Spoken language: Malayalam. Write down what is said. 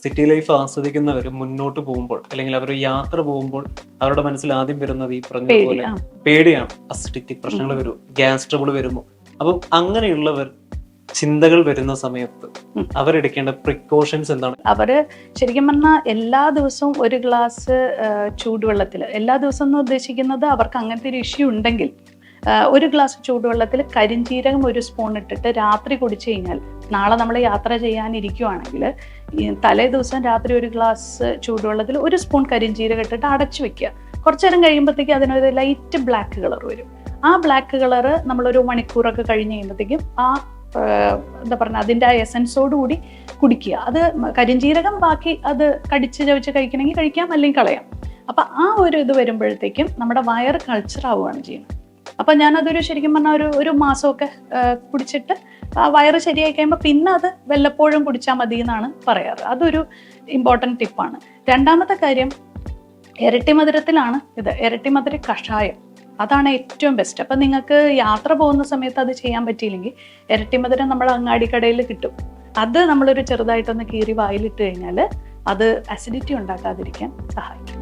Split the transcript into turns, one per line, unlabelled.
സിറ്റി ലൈഫ് ആസ്വദിക്കുന്നവർ മുന്നോട്ട് പോകുമ്പോൾ അല്ലെങ്കിൽ അവർ യാത്ര പോകുമ്പോൾ അവരുടെ മനസ്സിൽ ആദ്യം വരുന്നത് ഈ പറഞ്ഞതുപോലെ പേടിയാണ്. അസിഡിറ്റി പ്രശ്നങ്ങൾ വരും, ഗ്യാസ് ട്രബിൾ വരുമ്പോൾ. അപ്പം അങ്ങനെയുള്ളവർ ചിന്തകൾ വരുന്ന സമയത്ത് അവരെടുക്കേണ്ട പ്രിക്കോഷൻസ് എന്താണ്?
അവര് ശരിക്കും പറഞ്ഞാൽ എല്ലാ ദിവസവും ഒരു ഗ്ലാസ് ചൂടുവെള്ളത്തിൽ, എല്ലാ ദിവസം എന്ന് ഉദ്ദേശിക്കുന്നത് അവർക്ക് അങ്ങനത്തെ ഒരു ഇഷ്യൂ ഉണ്ടെങ്കിൽ ഒരു ഗ്ലാസ് ചൂടുവെള്ളത്തിൽ കരിഞ്ജീരകം 1 സ്പൂൺ ഇട്ടിട്ട് രാത്രി കുടിച്ചു കഴിഞ്ഞാൽ, നാളെ നമ്മൾ യാത്ര ചെയ്യാനിരിക്കുവാണെങ്കിൽ തലേ ദിവസം രാത്രി ഒരു ഗ്ലാസ് ചൂടുവെള്ളത്തിൽ 1 സ്പൂൺ കരിഞ്ജീരകം ഇട്ടിട്ട് അടച്ചു വെക്കുക. കുറച്ചു നേരം കഴിയുമ്പോഴത്തേക്ക് അതിനൊരു ലൈറ്റ് ബ്ലാക്ക് കളർ വരും. ആ ബ്ലാക്ക് കളറ് നമ്മളൊരു മണിക്കൂറൊക്കെ കഴിഞ്ഞ് കഴിയുമ്പോഴത്തേക്കും എന്താ പറയുക, അതിൻ്റെ ആ എസൻസോടുകൂടി കുടിക്കുക. അത് കരിഞ്ജീരകം ബാക്കി അത് കടിച്ച് ചവച്ച് കഴിക്കണമെങ്കിൽ കഴിക്കാം, അല്ലെങ്കിൽ കളയാം. അപ്പം ആ ഒരു ഇത് വരുമ്പോഴത്തേക്കും നമ്മുടെ വയറ് കൾച്ചർ ആവുകയാണ് ചെയ്യുന്നത്. അപ്പം ഞാനതൊരു ശരിക്കും പറഞ്ഞാൽ ഒരു മാസമൊക്കെ കുടിച്ചിട്ട് ആ വയറ് ശരിയായി കഴിയുമ്പോൾ പിന്നെ അത് വല്ലപ്പോഴും കുടിച്ചാൽ മതി എന്നാണ് പറയാറ്. അതൊരു ഇമ്പോർട്ടൻറ്റ് ടിപ്പാണ്. രണ്ടാമത്തെ കാര്യം, ഇരട്ടി മധുരത്തിലാണ് ഇത്. ഇരട്ടി മധുര കഷായം, അതാണ് ഏറ്റവും ബെസ്റ്റ്. അപ്പം നിങ്ങൾക്ക് യാത്ര പോകുന്ന സമയത്ത് അത് ചെയ്യാൻ പറ്റിയില്ലെങ്കിൽ ഇരട്ടി മധുരം നമ്മൾ അങ്ങാടിക്കടയിൽ കിട്ടും. അത് നമ്മളൊരു ചെറുതായിട്ടൊന്ന് കീറി വായിലിട്ട് കഴിഞ്ഞാൽ അത് അസിഡിറ്റി ഉണ്ടാക്കാതിരിക്കാൻ സഹായിക്കും.